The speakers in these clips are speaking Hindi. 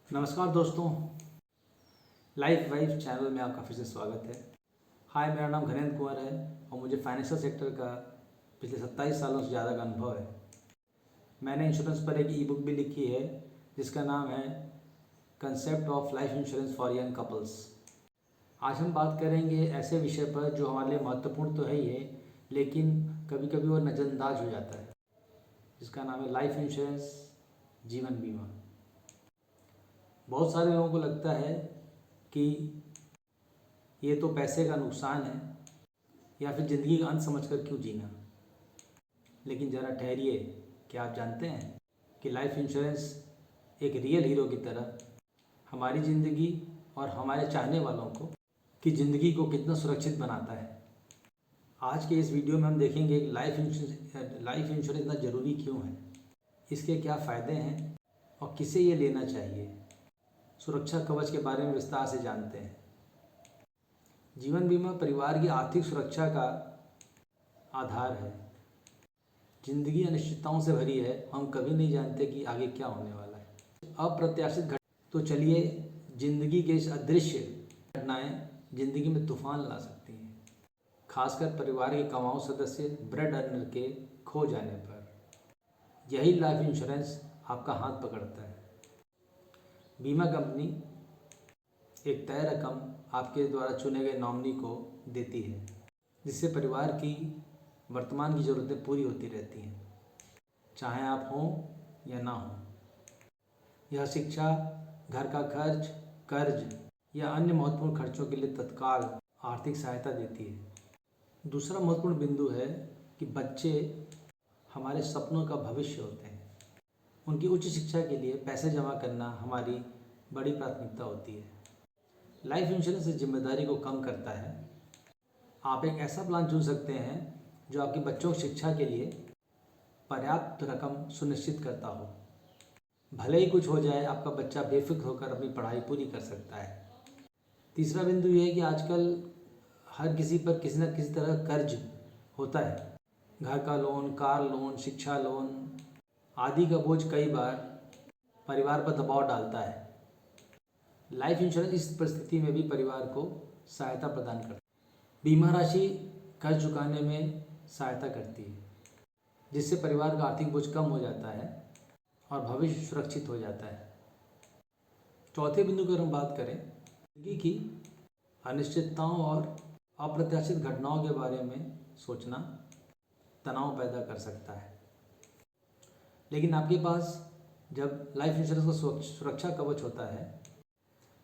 नमस्कार दोस्तों, लाइफ वाइफ चैनल में आपका फिर से स्वागत है। हाय, मेरा नाम घनेंद्र कुंवर है और मुझे फाइनेंशियल सेक्टर का पिछले 27 सालों से ज़्यादा का अनुभव है। मैंने इंश्योरेंस पर एक ई बुक भी लिखी है जिसका नाम है concept of life insurance for young couples. आज हम बात करेंगे ऐसे विषय पर जो हमारे लिए महत्वपूर्ण तो है ही है, लेकिन कभी कभी वो नज़रअंदाज हो जाता है, जिसका नाम है लाइफ इंश्योरेंस, जीवन बीमा। बहुत सारे लोगों को लगता है कि ये तो पैसे का नुकसान है या फिर ज़िंदगी का अंत समझकर क्यों जीना। लेकिन ज़रा ठहरिए, क्या आप जानते हैं कि लाइफ इंश्योरेंस एक रियल हीरो की तरह हमारी ज़िंदगी और हमारे चाहने वालों को की ज़िंदगी को कितना सुरक्षित बनाता है। आज के इस वीडियो में हम देखेंगे कि लाइफ इंश्योरेंस इतना ज़रूरी क्यों है, इसके क्या फ़ायदे हैं और किसे ये लेना चाहिए। सुरक्षा कवच के बारे में विस्तार से जानते हैं। जीवन बीमा परिवार की आर्थिक सुरक्षा का आधार है। जिंदगी अनिश्चितताओं से भरी है, हम कभी नहीं जानते कि आगे क्या होने वाला है। अप्रत्याशित तो चलिए, जिंदगी के इस अदृश्य घटनाएं जिंदगी में तूफान ला सकती हैं, खासकर परिवार के कमाऊ सदस्य ब्रेड अर्नर के खो जाने पर। यही लाइफ इंश्योरेंस आपका हाथ पकड़ता है। बीमा कंपनी एक तय रकम आपके द्वारा चुने गए नॉमिनी को देती है, जिससे परिवार की वर्तमान की ज़रूरतें पूरी होती रहती हैं, चाहे आप हों या ना हों। यह शिक्षा, घर का खर्च, कर्ज या अन्य महत्वपूर्ण खर्चों के लिए तत्काल आर्थिक सहायता देती है। दूसरा महत्वपूर्ण बिंदु है कि बच्चे हमारे सपनों का भविष्य होते हैं। उनकी उच्च शिक्षा के लिए पैसे जमा करना हमारी बड़ी प्राथमिकता होती है। लाइफ इंश्योरेंस इस जिम्मेदारी को कम करता है। आप एक ऐसा प्लान चुन सकते हैं जो आपके बच्चों की शिक्षा के लिए पर्याप्त रकम सुनिश्चित करता हो। भले ही कुछ हो जाए, आपका बच्चा बेफिक्र होकर अपनी पढ़ाई पूरी कर सकता है। तीसरा बिंदु यह है कि आजकल हर किसी पर किसी न किसी तरह कर्ज होता है। घर का लोन, कार लोन, शिक्षा लोन आदि का बोझ कई बार परिवार पर दबाव डालता है। लाइफ इंश्योरेंस इस परिस्थिति में भी परिवार को सहायता प्रदान करता है। बीमा राशि कर्ज चुकाने में सहायता करती है, जिससे परिवार का आर्थिक बोझ कम हो जाता है और भविष्य सुरक्षित हो जाता है। चौथे बिंदु की अगर हम बात करें, जिंदगी की अनिश्चितताओं और अप्रत्याशित घटनाओं के बारे में सोचना तनाव पैदा कर सकता है। लेकिन आपके पास जब लाइफ इंश्योरेंस का सुरक्षा कवच होता है,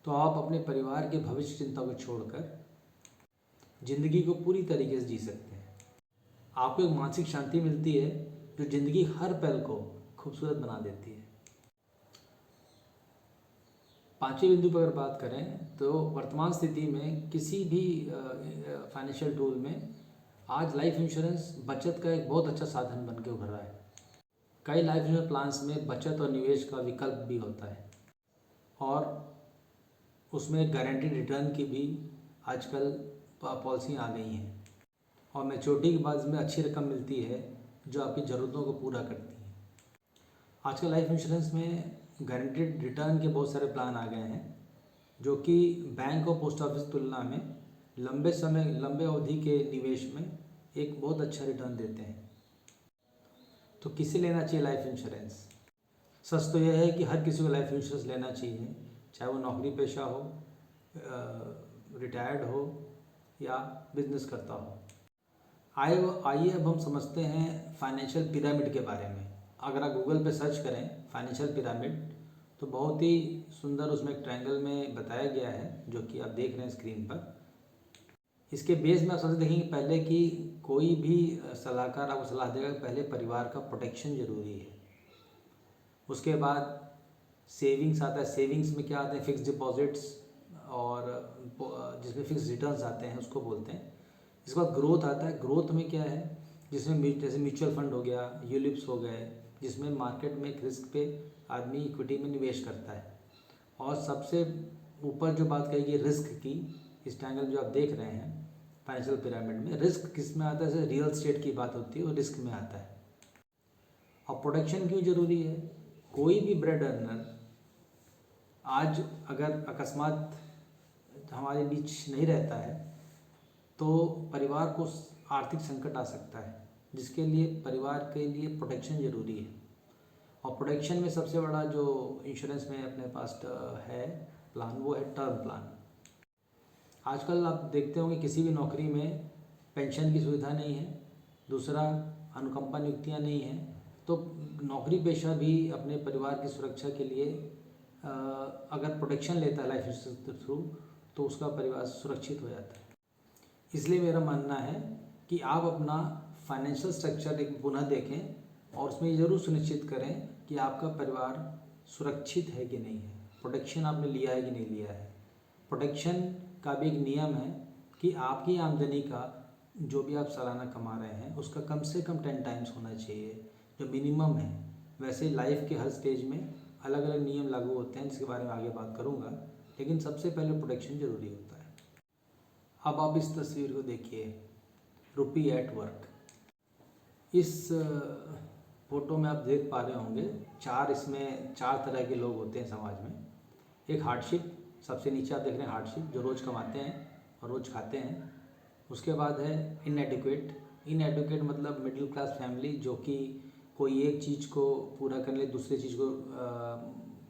तो आप अपने परिवार के भविष्य चिंता को छोड़कर ज़िंदगी को पूरी तरीके से जी सकते हैं। आपको एक मानसिक शांति मिलती है जो ज़िंदगी हर पल को खूबसूरत बना देती है। पांचवें बिंदु पर अगर बात करें तो वर्तमान स्थिति में किसी भी फाइनेंशियल टूल में आज लाइफ इंश्योरेंस बचत का एक बहुत अच्छा साधन बन के उभर रहा है। कई लाइफ इंश्योरेंस प्लान्स में बचत और निवेश का विकल्प भी होता है और उसमें गारंटीड रिटर्न की भी आजकल पॉलिसी आ गई हैं और मैच्योरिटी के बाद इसमें अच्छी रकम मिलती है जो आपकी ज़रूरतों को पूरा करती है। आजकल लाइफ इंश्योरेंस में गारंटीड रिटर्न के बहुत सारे प्लान आ गए हैं जो कि बैंक और पोस्ट ऑफिस की तुलना में लंबे अवधि के निवेश में एक बहुत अच्छा रिटर्न देते हैं। तो किसे लेना चाहिए लाइफ इंश्योरेंस? सच तो यह है कि हर किसी को लाइफ इंश्योरेंस लेना चाहिए, चाहे वो नौकरी पेशा हो, रिटायर्ड हो या बिजनेस करता हो। आइए अब हम समझते हैं फाइनेंशियल पिरामिड के बारे में। अगर आप गूगल पे सर्च करें फाइनेंशियल पिरामिड तो बहुत ही सुंदर उसमें एक ट्रायंगल में बताया गया है, जो कि आप देख रहे हैं स्क्रीन पर। इसके बेस में आप सबसे देखेंगे पहले कि कोई भी सलाहकार आपको सलाह देगा कि पहले परिवार का प्रोटेक्शन ज़रूरी है। उसके बाद सेविंग्स आता है। सेविंग्स में क्या आते हैं? फिक्स डिपॉजिट्स और जिसमें फिक्स रिटर्न्स आते हैं उसको बोलते हैं। इसके बाद ग्रोथ आता है। ग्रोथ में क्या है? जिसमें जैसे म्यूचुअल फंड हो गया, यूलिप्स हो गए, जिसमें मार्केट में एक रिस्क पे आदमी इक्विटी में निवेश करता है। और सबसे ऊपर जो बात कही रिस्क की, इस ट्रायंगल जो आप देख रहे हैं फाइनेंशियल पिरामिड में, रिस्क किस में आता है? जैसे रियल एस्टेट की बात होती है वो रिस्क में आता है। और प्रोटेक्शन क्यों ज़रूरी है? कोई भी ब्रेड अर्नर आज अगर अकस्मात हमारे बीच नहीं रहता है तो परिवार को आर्थिक संकट आ सकता है, जिसके लिए परिवार के लिए प्रोटेक्शन ज़रूरी है। और प्रोटेक्शन में सबसे बड़ा जो इंश्योरेंस में अपने पास है प्लान, वो है टर्म प्लान। आजकल आप देखते होंगे किसी भी नौकरी में पेंशन की सुविधा नहीं है, दूसरा अनुकंपा नियुक्तियाँ नहीं हैं, तो नौकरी पेशा भी अपने परिवार की सुरक्षा के लिए अगर प्रोटेक्शन लेता है लाइफ इंश्योरेंस के थ्रू तो उसका परिवार सुरक्षित हो जाता है। इसलिए मेरा मानना है कि आप अपना फाइनेंशियल स्ट्रक्चर एक पुनः देखें और उसमें ये ज़रूर सुनिश्चित करें कि आपका परिवार सुरक्षित है कि नहीं है, प्रोटेक्शन आपने लिया है कि नहीं लिया है। प्रोटेक्शन का भी एक नियम है कि आपकी आमदनी का जो भी आप सालाना कमा रहे हैं उसका कम से कम 10 टाइम्स होना चाहिए, जो मिनिमम है। वैसे लाइफ के हर स्टेज में अलग अलग नियम लागू होते हैं, जिसके बारे में आगे बात करूँगा, लेकिन सबसे पहले प्रोटेक्शन ज़रूरी होता है। अब आप इस तस्वीर को देखिए, रुपी एट वर्क। इस फोटो में आप देख पा रहे होंगे इसमें चार तरह के लोग होते हैं समाज में। एक हार्डशिप, सबसे नीचे आप देख रहे हैं हार्डशिप, जो रोज़ कमाते हैं और रोज़ खाते हैं। उसके बाद है इनएडुकेट मतलब मिडिल क्लास फैमिली, जो कि कोई एक चीज़ को पूरा करने लिए दूसरी चीज़ को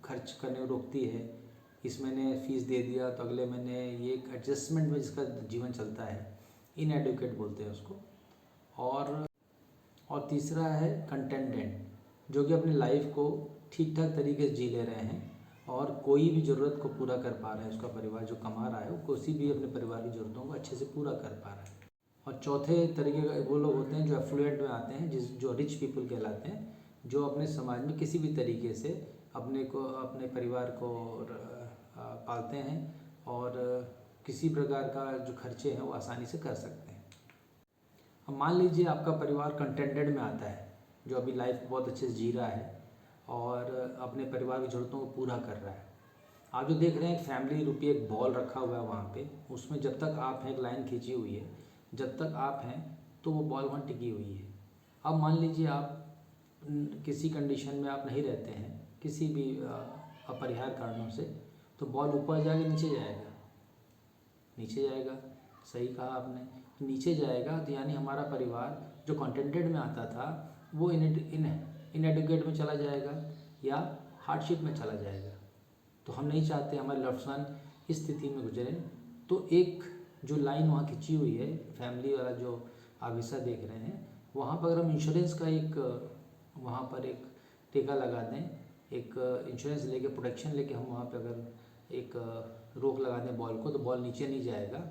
खर्च करने में रोकती है। इस महीने फ़ीस दे दिया तो अगले महीने ये एक एडजस्टमेंट में जिसका जीवन चलता है, इनएडुकेट बोलते हैं उसको। और तीसरा है कंटेंटेंट, जो कि अपनी लाइफ को ठीक ठाक तरीके से जी ले रहे हैं और कोई भी ज़रूरत को पूरा कर पा रहे हैं। उसका परिवार जो कमा रहा है वो किसी भी अपने परिवार की ज़रूरतों को अच्छे से पूरा कर पा रहा है। और चौथे तरीके का वो लोग होते हैं जो एफ्लुएंट में आते हैं, जो रिच पीपल कहलाते हैं, जो अपने समाज में किसी भी तरीके से अपने परिवार को पालते हैं और किसी प्रकार का जो खर्चे हैं वो आसानी से कर सकते हैं। अब मान लीजिए आपका परिवार कंटेंटेड में आता है, जो अभी लाइफ बहुत अच्छे से जी रहा है और अपने परिवार की ज़रूरतों को पूरा कर रहा है। आप जो देख रहे हैं एक फैमिली रुपी एक बॉल रखा हुआ है वहाँ पे, उसमें जब तक आप हैं एक लाइन खींची हुई है, जब तक आप हैं तो वो बॉल वहाँ टिकी हुई है। अब मान लीजिए आप किसी कंडीशन में आप नहीं रहते हैं, किसी भी अपरिहार्य कारणों से, तो बॉल ऊपर जाके नीचे जाएगा, सही कहा आपने, नीचे जाएगा। तो यानी हमारा परिवार जो कंटेंटेड में आता था वो इनएडुकेट में चला जाएगा या हार्डशिप में चला जाएगा। तो हम नहीं चाहते हमारे लव्ड वन इस स्थिति में गुजरे। तो एक जो लाइन वहाँ खिंची हुई है, फैमिली वाला जो आप हिस्सा देख रहे हैं, वहाँ पर अगर हम इंश्योरेंस का वहाँ पर एक टीका लगा दें, एक इंश्योरेंस लेके प्रोटेक्शन लेके हम वहाँ पर अगर एक रोक लगा दें बॉल को, तो बॉल नीचे नहीं जाएगा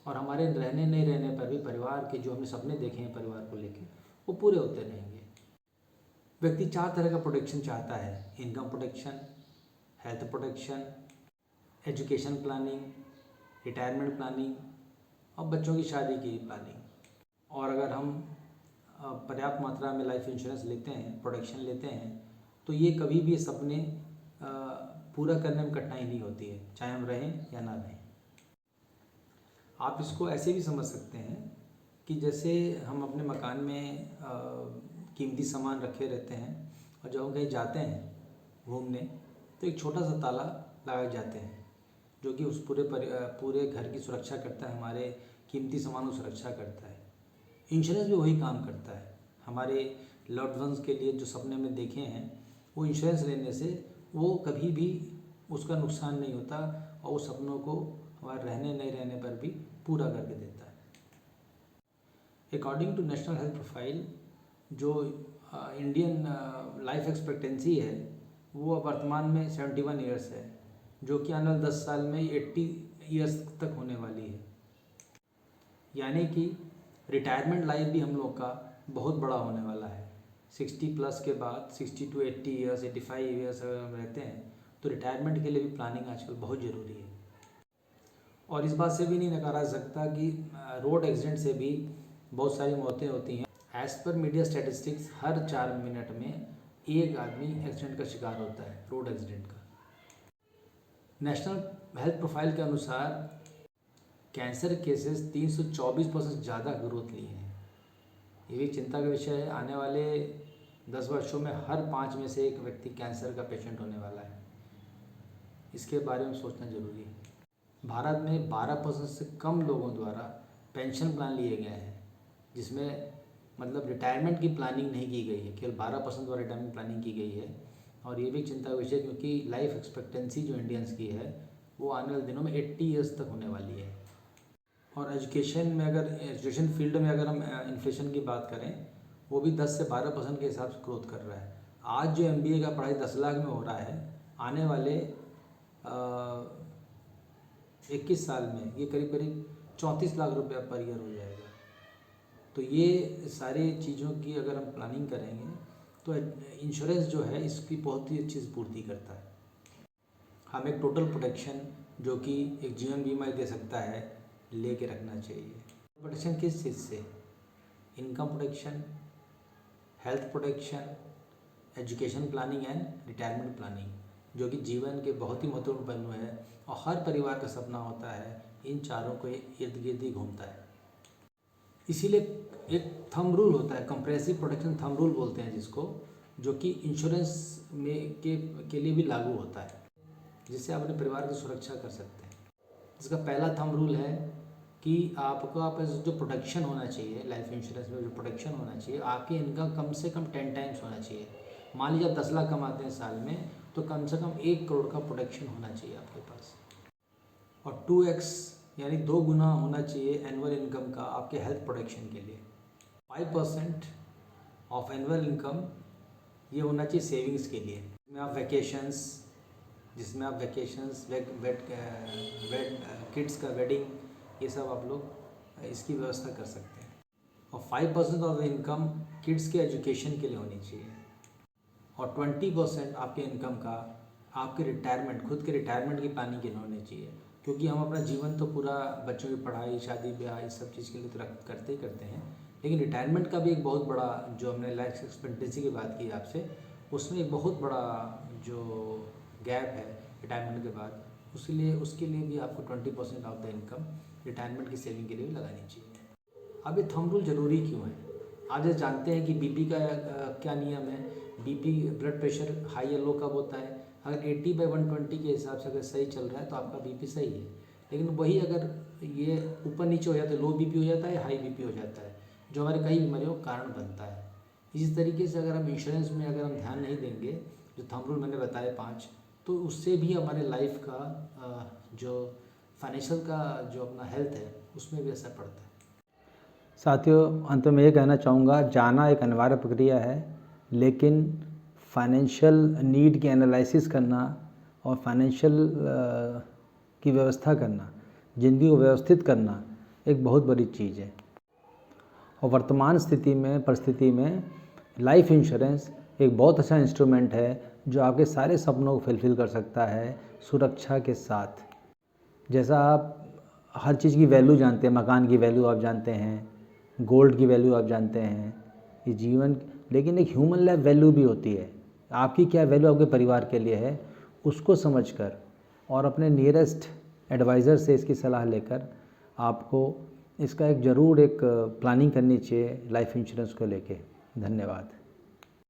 और हमारे रहने नहीं रहने पर भी परिवार के जो हमने सपने देखे हैं परिवार को लेके वो पूरे होते रहेंगे। व्यक्ति 4 तरह का प्रोटेक्शन चाहता है: income protection, health protection, education planning, retirement planning और बच्चों की शादी की प्लानिंग। और अगर हम पर्याप्त मात्रा में लाइफ इंश्योरेंस लेते हैं, प्रोटेक्शन लेते हैं, तो ये कभी भी सपने पूरा करने में कठिनाई नहीं होती है, चाहे हम रहें या ना रहें। आप इसको ऐसे भी समझ सकते हैं कि जैसे हम अपने मकान में कीमती सामान रखे रहते हैं और जब हम कहीं जाते हैं घूमने तो एक छोटा सा ताला लगाए जाते हैं, जो कि उस पूरे घर की सुरक्षा करता है, हमारे कीमती सामानों की सुरक्षा करता है। इंश्योरेंस भी वही काम करता है। हमारे लव्ड वंस के लिए जो सपने में देखे हैं, वो इंश्योरेंस लेने से वो कभी भी उसका नुकसान नहीं होता और उस सपनों को हमारे रहने नहीं रहने पर भी पूरा करके देता है। According to national health profile, जो इंडियन लाइफ एक्सपेक्टेंसी है वो वर्तमान में 71 ईयर्स है, जो कि आने वाले 10 साल में 80 ईयर्स तक होने वाली है। यानी कि रिटायरमेंट लाइफ भी हम लोग का बहुत बड़ा होने वाला है। 60 प्लस के बाद 60 to 80 ईयर्स, 85 ईयर्स अगर हम रहते हैं तो रिटायरमेंट के लिए भी प्लानिंग आजकल बहुत ज़रूरी है। और इस बात से भी नहीं नकारा जा सकता कि रोड एक्सीडेंट से भी बहुत सारी मौतें होती हैं। एज़ पर मीडिया स्टैटिस्टिक्स, हर 4 मिनट में एक आदमी एक्सीडेंट का शिकार होता है, रोड एक्सीडेंट का। नेशनल हेल्थ प्रोफाइल के अनुसार कैंसर केसेस 324% ज़्यादा ग्रोथ लिए हैं। ये भी चिंता का विषय है। आने वाले 10 वर्षों में हर 5 में से एक व्यक्ति कैंसर का पेशेंट होने वाला है। इसके बारे में सोचना जरूरी है। भारत में 12% से कम लोगों द्वारा पेंशन प्लान लिए गए हैं, जिसमें मतलब रिटायरमेंट की प्लानिंग नहीं की गई है, केवल 12% द्वारा रिटायरमेंट प्लानिंग की गई है। और ये भी चिंता का विषय, क्योंकि लाइफ एक्सपेक्टेंसी जो इंडियंस की है वो आने वाले दिनों में 80 ईयर्स तक होने वाली है। और एजुकेशन फील्ड में अगर हम इन्फ्लेशन की बात करें, वो भी 10 से 12% के हिसाब से ग्रोथ कर रहा है। आज जो MBA का पढ़ाई 10 लाख में हो रहा है, आने वाले 21 साल में ये करीब करीब 34 लाख रुपया पर ईयर हो जाएगा। तो ये सारी चीज़ों की अगर हम प्लानिंग करेंगे तो इंश्योरेंस जो है इसकी बहुत ही अच्छी से पूर्ति करता है। हमें एक टोटल प्रोटेक्शन जो कि एक जीवन बीमा दे सकता है लेके रखना चाहिए। प्रोटेक्शन किस चीज़ से? Income protection, health protection, education planning and retirement planning, जो कि जीवन के बहुत ही महत्वपूर्ण पहलू है और हर परिवार का सपना होता है इन चारों के इर्द गिर्द ही घूमता है। इसीलिए एक थंब रूल होता है, कंप्रेहेंसिव प्रोटेक्शन थंब रूल बोलते हैं जिसको, जो कि इंश्योरेंस में के लिए भी लागू होता है, जिससे आप अपने परिवार की सुरक्षा कर सकते हैं। जिसका पहला थंब रूल है कि आपका जो प्रोटेक्शन होना चाहिए, लाइफ इंश्योरेंस में जो प्रोटेक्शन होना चाहिए, आपकी इनकम कम से कम 10 टाइम्स होना चाहिए। मान लीजिए आप 10 लाख कमाते हैं साल में, तो कम से कम 1 करोड़ का प्रोटेक्शन होना चाहिए आपके पास। और 2x यानी 2 गुना होना चाहिए एनुअल इनकम का आपके हेल्थ प्रोटेक्शन के लिए। 5% ऑफ एनुअल इनकम ये होना चाहिए सेविंग्स के लिए, जिसमें आप वैकेशंस, किड्स का वेडिंग, ये सब आप लोग इसकी व्यवस्था कर सकते हैं। और 5% ऑफ द इनकम किड्स के एजुकेशन के लिए होनी चाहिए। और 20% आपके इनकम का आपके रिटायरमेंट, खुद के रिटायरमेंट की प्लानिंग के लिए होनी चाहिए, क्योंकि हम अपना जीवन तो पूरा बच्चों की पढ़ाई, शादी ब्याह, इस सब चीज़ के लिए तो करते ही करते हैं, लेकिन रिटायरमेंट का भी एक बहुत बड़ा, जो हमने लाइफ एक्सपेक्टेंसी की बात की आपसे, उसमें एक बहुत बड़ा जो गैप है रिटायरमेंट के बाद, उसके लिए भी आपको 20% ऑफ द इनकम रिटायरमेंट की सेविंग के लिए भी लगानी चाहिए। अब ये थंब रूल ज़रूरी क्यों है? आप जैसे जानते हैं कि बीपी का क्या नियम है, बीपी ब्लड प्रेशर हाई या लो कब होता है? अगर 80/120 के हिसाब से अगर सही चल रहा है तो आपका बीपी सही है, लेकिन वही अगर ये ऊपर नीचे हो जाता है, लो बीपी हो जाता है, हाई बीपी हो जाता है, जो हमारे कई बीमारियों का कारण बनता है। इसी तरीके से अगर हम इंश्योरेंस में अगर हम ध्यान नहीं देंगे, जो थंब रूल मैंने बताए 5, तो उससे भी हमारे लाइफ का जो फाइनेंशियल का जो अपना हेल्थ है उसमें भी असर पड़ता है। साथियों, अंत में ये कहना चाहूँगा, जाना एक अनिवार्य प्रक्रिया है, लेकिन फाइनेंशियल नीड की एनालिसिस करना और फाइनेंशियल की व्यवस्था करना, ज़िंदगी को व्यवस्थित करना एक बहुत बड़ी चीज़ है। और वर्तमान परिस्थिति में लाइफ इंश्योरेंस एक बहुत अच्छा इंस्ट्रूमेंट है जो आपके सारे सपनों को फुलफिल कर सकता है सुरक्षा के साथ। जैसा आप हर चीज़ की वैल्यू जानते हैं, मकान की वैल्यू आप जानते हैं, गोल्ड की वैल्यू आप जानते हैं, ये जीवन, लेकिन एक ह्यूमन लाइफ वैल्यू भी होती है। आपकी क्या वैल्यू आपके परिवार के लिए है, उसको समझकर और अपने नियरेस्ट एडवाइज़र से इसकी सलाह लेकर आपको इसका एक ज़रूर एक प्लानिंग करनी चाहिए लाइफ इंश्योरेंस को लेके। धन्यवाद।